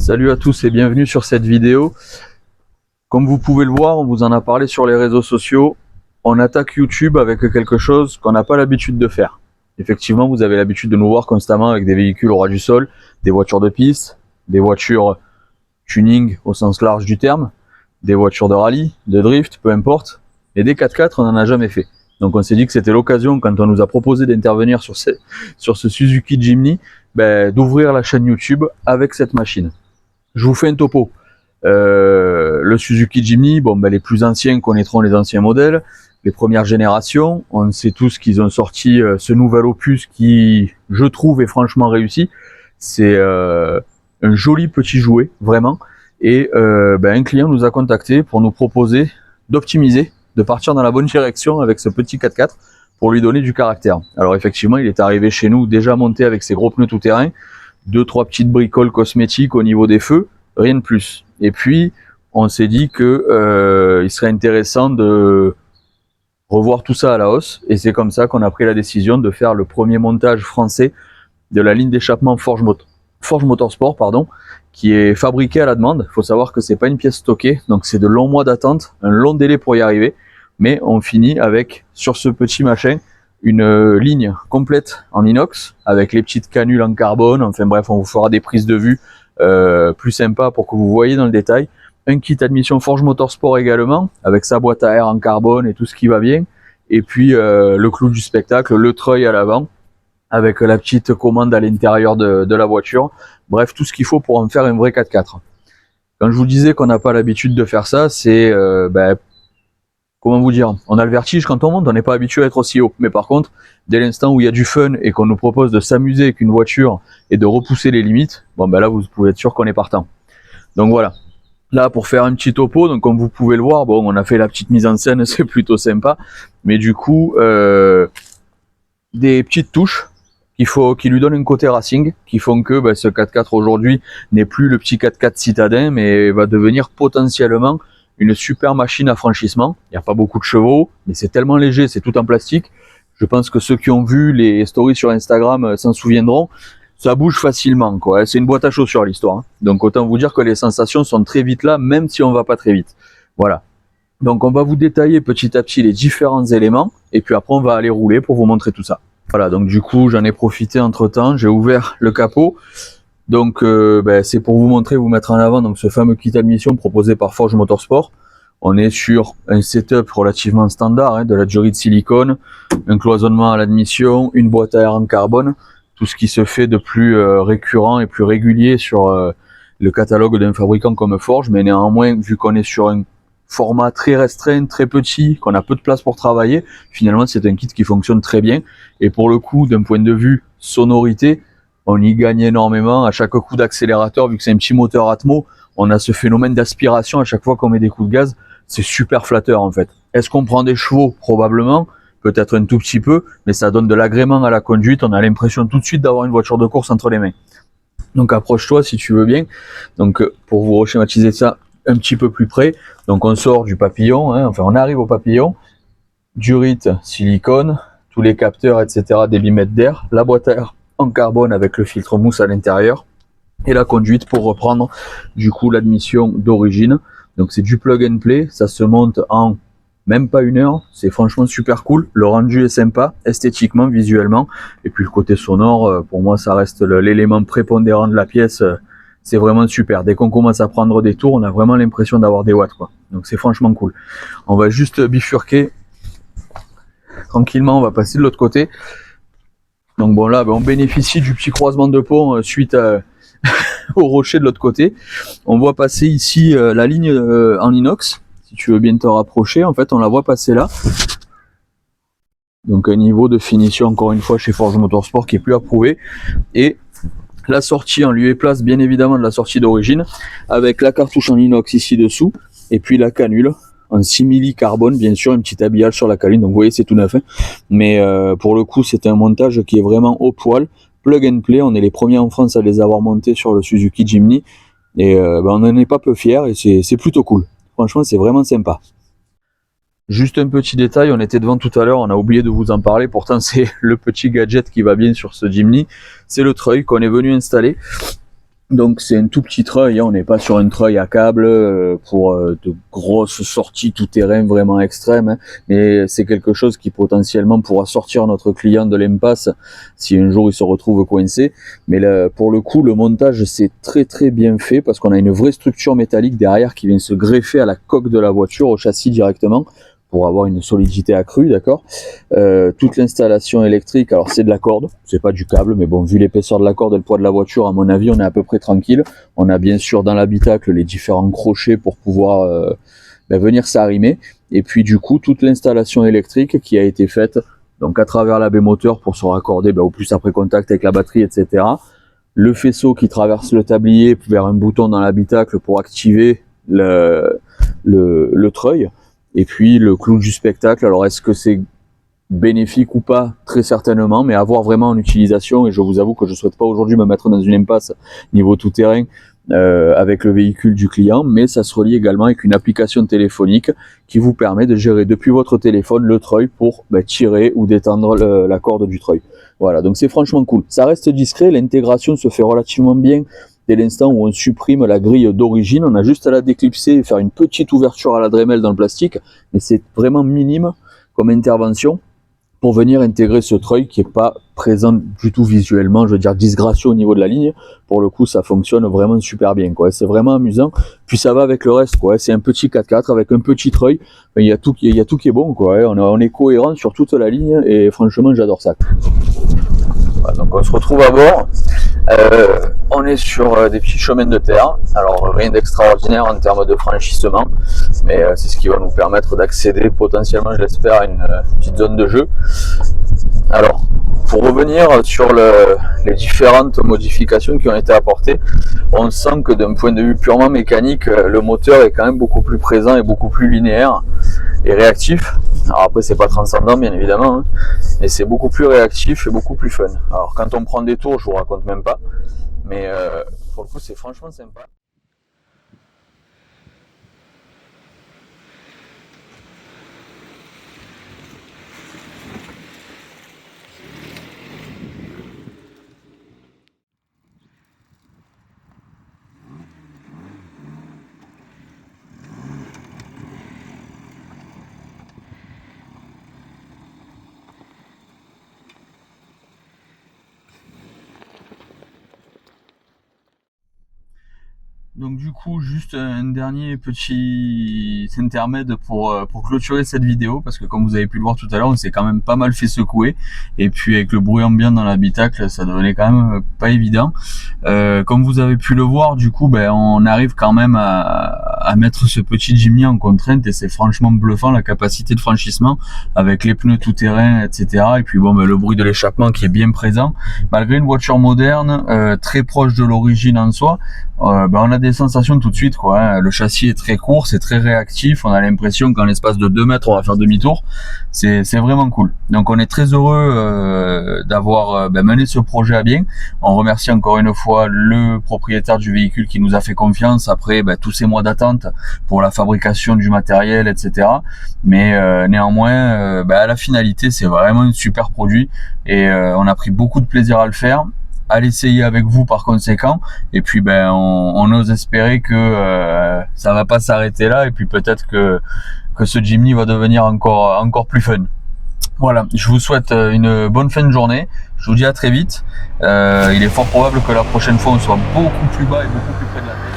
Salut à tous et bienvenue sur cette vidéo. Comme vous pouvez le voir, on vous en a parlé sur les réseaux sociaux. On attaque YouTube avec quelque chose qu'on n'a pas l'habitude de faire. Effectivement, vous avez l'habitude de nous voir constamment avec des véhicules au ras du sol, des voitures de piste, des voitures tuning au sens large du terme, des voitures de rallye, de drift, peu importe. Et des 4x4, on n'en a jamais fait. Donc on s'est dit que c'était l'occasion, quand on nous a proposé d'intervenir sur ce Suzuki Jimny, d'ouvrir la chaîne YouTube avec cette machine. Je vous fais un topo. Le Suzuki Jimny, les plus anciens connaîtront les anciens modèles, les premières générations. On sait tous qu'ils ont sorti ce nouvel opus qui, je trouve, est franchement réussi. C'est un joli petit jouet, vraiment. Et un client nous a contacté pour nous proposer d'optimiser, de partir dans la bonne direction avec ce petit 4x4 pour lui donner du caractère. Alors effectivement, il est arrivé chez nous déjà monté avec ses gros pneus tout-terrain, 2-3 petites bricoles cosmétiques au niveau des feux, rien de plus. Et puis, on s'est dit que il serait intéressant de revoir tout ça à la hausse, et c'est comme ça qu'on a pris la décision de faire le premier montage français de la ligne d'échappement Forge Motorsport, qui est fabriquée à la demande. Il faut savoir que c'est pas une pièce stockée, donc c'est de longs mois d'attente, un long délai pour y arriver, mais on finit avec, sur ce petit machin, une ligne complète en inox avec les petites canules en carbone. Enfin bref, on vous fera des prises de vue plus sympas pour que vous voyez dans le détail. Un kit admission Forge Motorsport également avec sa boîte à air en carbone et tout ce qui va bien. Et puis le clou du spectacle, le treuil à l'avant avec la petite commande à l'intérieur de la voiture. Bref, tout ce qu'il faut pour en faire un vrai 4x4. Quand je vous disais qu'on n'a pas l'habitude de faire ça, c'est comment vous dire, on a le vertige quand on monte, on n'est pas habitué à être aussi haut. Mais par contre, dès l'instant où il y a du fun et qu'on nous propose de s'amuser avec une voiture et de repousser les limites, là vous pouvez être sûr qu'on est partant. Donc voilà, là pour faire un petit topo, donc comme vous pouvez le voir, on a fait la petite mise en scène, c'est plutôt sympa. Mais du coup, des petites touches qui lui donnent un côté racing, qui font que ce 4x4 aujourd'hui n'est plus le petit 4x4 citadin, mais va devenir potentiellement une super machine à franchissement. Il n'y a pas beaucoup de chevaux, mais c'est tellement léger, c'est tout en plastique. Je pense que ceux qui ont vu les stories sur Instagram s'en souviendront. Ça bouge facilement, quoi. C'est une boîte à chaussures l'histoire. Donc autant vous dire que les sensations sont très vite là, même si on va pas très vite. Voilà. Donc on va vous détailler petit à petit les différents éléments, et puis après on va aller rouler pour vous montrer tout ça. Voilà, donc du coup j'en ai profité entre temps, j'ai ouvert le capot. Donc c'est pour vous montrer, vous mettre en avant donc ce fameux kit admission proposé par Forge Motorsport. On est sur un setup relativement standard, de la durite silicone, un cloisonnement à l'admission, une boîte à air en carbone, tout ce qui se fait de plus récurrent et plus régulier sur le catalogue d'un fabricant comme Forge, mais néanmoins, vu qu'on est sur un format très restreint, très petit, qu'on a peu de place pour travailler, finalement c'est un kit qui fonctionne très bien. Et pour le coup, d'un point de vue sonorité, on y gagne énormément à chaque coup d'accélérateur, vu que c'est un petit moteur Atmo, on a ce phénomène d'aspiration à chaque fois qu'on met des coups de gaz, c'est super flatteur en fait. Est-ce qu'on prend des chevaux? Probablement, peut-être un tout petit peu, mais ça donne de l'agrément à la conduite, on a l'impression tout de suite d'avoir une voiture de course entre les mains. Donc approche-toi si tu veux bien. Donc pour vous reschématiser ça un petit peu plus près, donc on sort du papillon, on arrive au papillon, durite silicone, tous les capteurs, etc., des bimètres d'air, la boîte à air en carbone avec le filtre mousse à l'intérieur, et la conduite pour reprendre du coup l'admission d'origine. Donc c'est du plug and play, ça se monte en même pas une heure, c'est franchement super cool, le rendu est sympa, esthétiquement, visuellement, et puis le côté sonore, pour moi ça reste l'élément prépondérant de la pièce, c'est vraiment super. Dès qu'on commence à prendre des tours, on a vraiment l'impression d'avoir des watts, quoi. Donc c'est franchement cool. On va juste bifurquer tranquillement, on va passer de l'autre côté. Donc là, on bénéficie du petit croisement de pont suite au rocher de l'autre côté. On voit passer ici la ligne en inox. Si tu veux bien te rapprocher, en fait, on la voit passer là. Donc un niveau de finition, encore une fois, chez Forge Motorsport qui est plus approuvé. Et la sortie en lieu et place, bien évidemment, de la sortie d'origine, avec la cartouche en inox ici dessous, et puis la canule en simili carbone, bien sûr, un petit habillage sur la câline, donc vous voyez c'est tout neuf, mais pour le coup c'est un montage qui est vraiment au poil, plug and play. On est les premiers en France à les avoir montés sur le Suzuki Jimny, et on n'en est pas peu fiers, et c'est plutôt cool, franchement c'est vraiment sympa. Juste un petit détail, on était devant tout à l'heure, on a oublié de vous en parler, pourtant c'est le petit gadget qui va bien sur ce Jimny, c'est le treuil qu'on est venu installer. Donc c'est un tout petit treuil, hein, on n'est pas sur un treuil à câble pour de grosses sorties tout terrain vraiment extrêmes, hein, mais c'est quelque chose qui potentiellement pourra sortir notre client de l'impasse si un jour il se retrouve coincé. Mais là, pour le coup, le montage c'est très bien fait parce qu'on a une vraie structure métallique derrière qui vient se greffer à la coque de la voiture, au châssis directement, pour avoir une solidité accrue, d'accord. Toute l'installation électrique, alors c'est de la corde, c'est pas du câble, mais bon, vu l'épaisseur de la corde et le poids de la voiture, à mon avis, on est à peu près tranquille. On a bien sûr dans l'habitacle les différents crochets pour pouvoir venir s'arrimer. Et puis du coup, toute l'installation électrique qui a été faite, donc à travers la baie moteur pour se raccorder au plus après contact avec la batterie, etc. Le faisceau qui traverse le tablier vers un bouton dans l'habitacle pour activer le treuil. Et puis le clou du spectacle, alors est-ce que c'est bénéfique ou pas? Très certainement, mais à voir vraiment en utilisation, et je vous avoue que je ne souhaite pas aujourd'hui me mettre dans une impasse niveau tout-terrain avec le véhicule du client, mais ça se relie également avec une application téléphonique qui vous permet de gérer depuis votre téléphone le treuil pour tirer ou détendre la corde du treuil. Voilà, donc c'est franchement cool. Ça reste discret, l'intégration se fait relativement bien. Dès l'instant où on supprime la grille d'origine, on a juste à la déclipser et faire une petite ouverture à la Dremel dans le plastique, mais c'est vraiment minime comme intervention pour venir intégrer ce treuil qui n'est pas présent du tout visuellement, je veux dire disgracieux au niveau de la ligne. Pour le coup, ça fonctionne vraiment super bien, quoi. C'est vraiment amusant. Puis ça va avec le reste, quoi. C'est un petit 4x4 avec un petit treuil. Il y a tout qui est bon, quoi. On est cohérent sur toute la ligne et franchement, j'adore ça. Voilà, donc on se retrouve à bord. On est sur des petits chemins de terre, alors rien d'extraordinaire en termes de franchissement, mais c'est ce qui va nous permettre d'accéder potentiellement, je l'espère, à une petite zone de jeu. Alors, pour revenir sur les différentes modifications qui ont été apportées, on sent que d'un point de vue purement mécanique, le moteur est quand même beaucoup plus présent et beaucoup plus linéaire et réactif. Alors après, c'est pas transcendant bien évidemment, hein, mais c'est beaucoup plus réactif et beaucoup plus fun. Alors quand on prend des tours, je vous raconte même pas, mais pour le coup, c'est franchement sympa. Donc du coup, juste un dernier petit intermède pour clôturer cette vidéo, parce que comme vous avez pu le voir tout à l'heure, on s'est quand même pas mal fait secouer, et puis avec le bruit ambiant dans l'habitacle, ça devenait quand même pas évident. Comme vous avez pu le voir, du coup, on arrive quand même à mettre ce petit Jimny en contrainte, et c'est franchement bluffant la capacité de franchissement, avec les pneus tout-terrain, etc. Et puis bon, le bruit de l'échappement qui est bien présent, malgré une voiture moderne, très proche de l'origine en soi. On a des sensations tout de suite, quoi, hein. Le châssis est très court, c'est très réactif, on a l'impression qu'en l'espace de 2 mètres on va faire demi-tour, c'est vraiment cool. Donc on est très heureux d'avoir mené ce projet à bien. On remercie encore une fois le propriétaire du véhicule qui nous a fait confiance après tous ces mois d'attente pour la fabrication du matériel, etc. Mais néanmoins, à la finalité, c'est vraiment un super produit, et on a pris beaucoup de plaisir à le faire, à l'essayer avec vous par conséquent, et puis on ose espérer que ça va pas s'arrêter là, et puis peut-être que ce Jimny va devenir encore plus fun. Voilà, je vous souhaite une bonne fin de journée, je vous dis à très vite. Il est fort probable que la prochaine fois on soit beaucoup plus bas et beaucoup plus près de la terre.